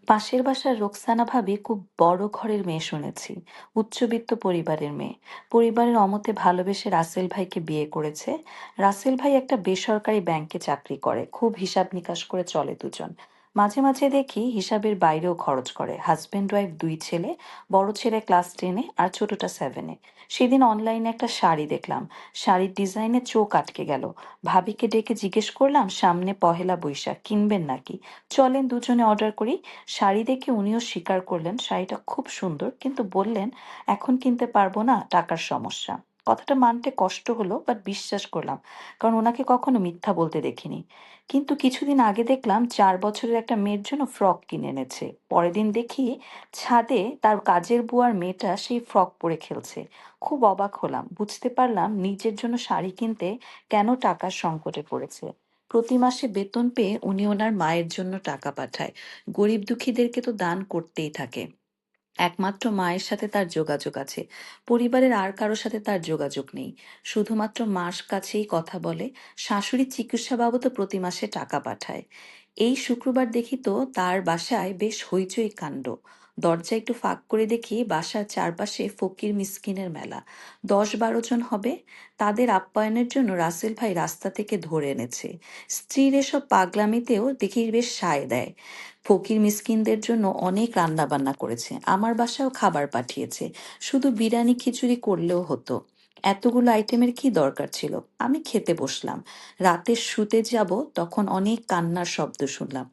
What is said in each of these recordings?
পাশের বাসার রোকসানা ভাবি খুব বড় ঘরের মেয়ে শুনেছি। উচ্চবিত্ত পরিবারের মেয়ে। পরিবারের অমতে ভালোবেসে রাসেল ভাইকে বিয়ে করেছে। রাসেল ভাই একটা বেসরকারি ব্যাংকে চাকরি করে, খুব হিসাব নিকাশ করে চলে দুজন। মাঝে মাঝে দেখি হিসাবের বাইরেও খরচ করে। হাজবেন্ড ওয়াইফ দুই ছেলে, বড় ছেলে ক্লাস 10-এ আর ছোটটা 7-এ। সেদিন অনলাইনে একটা শাড়ি দেখলাম, শাড়ির ডিজাইনে চোখ আটকে গেল। ভাবিকে ডেকে জিজ্ঞেস করলাম, সামনে পহেলা বৈশাখ, কিনবেন নাকি? চলেন দুজনে অর্ডার করি। শাড়ি দেখে উনিও স্বীকার করলেন শাড়িটা খুব সুন্দর, কিন্তু বললেন এখন কিনতে পারবো না, টাকার সমস্যা। কথাটা মানতে কষ্ট হলো, বাট বিশ্বাস করলাম, কারণ ওনাকে কখনো মিথ্যা বলতে দেখিনি। কিন্তু কিছুদিন আগে দেখলাম 4 বছরের একটা মেয়ের জন্য ফ্রক কিনে এনেছে। পরের দিন দেখি ছাদে তার কাজের বুয়ার মেয়েটা সেই ফ্রক পরে খেলছে। খুব অবাক হলাম, বুঝতে পারলাম নিজের জন্য শাড়ি কিনতে কেন টাকার সংকটে পড়েছে। প্রতি মাসে বেতন পেয়ে উনি ওনার মায়ের জন্য টাকা পাঠায়। গরিব দুঃখীদেরকে তো দান করতেই থাকে। একমাত্র মায়ের সাথে তার যোগাযোগ আছে, পরিবারের আর কারোর সাথে তার যোগাযোগ নেই। শুধুমাত্র মার কাছেই কথা বলে। শাশুড়ির চিকিৎসা বাবদও প্রতি মাসে টাকা পাঠায়। এই শুক্রবার দেখি তো তার বাসায় বেশ হইচই কাণ্ড। দরজা একটু ফাঁক করে দেখি বাসার চারপাশে ফকির মিসকিনের মেলা। 10-12 জন হবে। তাদের আপ্যায়নের জন্য রাসেল ভাই রাস্তা থেকে ধরে এনেছে। স্ত্রীর এসব পাগলামিতেও দেখি বেশ সায় দেয়। ফকির মিসকিনদের জন্য অনেক রান্না বান্না করেছে, আমার বাসায়ও খাবার পাঠিয়েছে। শুধু বিরিয়ানি খিচুড়ি করলেও হতো। এতগুলো আইটেমের কি দরকার ছিল? আমি খেতে বসলাম। রাতে শুতে যাব তখন অনেক কান্নার শব্দ শুনলাম।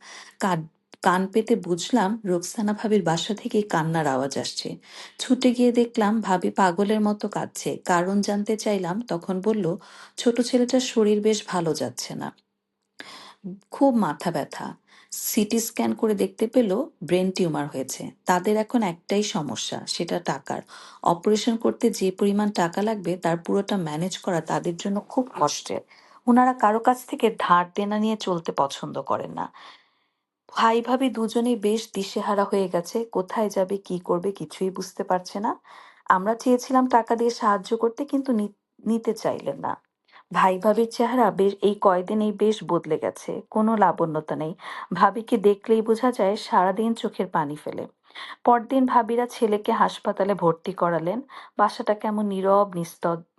কান পেতে বুঝলাম রোকসানা ভাবির বাসা থেকে কান্নার আওয়াজ আসছে। ছুটে গিয়ে দেখলাম ভাবি পাগলের মতো কাঁদছে। কারণ জানতে চাইলাম, তখন বলল ছোট ছেলেটার শরীর বেশ ভালো যাচ্ছে না, খুব মাথা ব্যথা। সিটি স্ক্যান করে দেখতে পেল ব্রেন টিউমার হয়েছে। তাদের এখন একটাই সমস্যা, সেটা টাকার। অপারেশন করতে যে পরিমাণ টাকা লাগবে তার পুরোটা ম্যানেজ করা তাদের জন্য খুব কষ্টের। ওনারা কারো কাছ থেকে ধার দেনা নিয়ে চলতে পছন্দ করেন না। ভাই ভাবি দুজনেই বেশ দিশেহারা হয়ে গেছে, কোথায় যাবে কি করবে কিছুই বুঝতে পারছে না। আমরা চেয়েছিলাম টাকা দিয়ে সাহায্য করতে, কিন্তু নিতে চাইলেন না। ভাই ভাবির চেহারা বেশ এই কয়দিনেই বেশ বদলে গেছে, কোনো লাবণ্যতা নেই। ভাবিকে দেখলেই বোঝা যায় সারাদিন চোখের পানি ফেলে। পরদিন ভাবিরা ছেলেকে হাসপাতালে ভর্তি করালেন। বাসাটা কেমন নীরব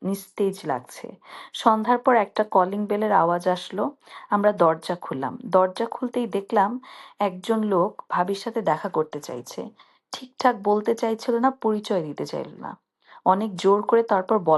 নিস্তেজ লাগছে। সন্ধ্যার পর একটা কলিং বেলের আওয়াজ আসলো। আমরা দরজা খুললাম। দরজা খুলতেই দেখলাম একজন লোক ভাবির সাথে দেখা করতে চাইছে। ঠিকঠাক বলতে চাইছিল না, পরিচয় দিতে চাইল না। অনেক জোর করে তারপর বলা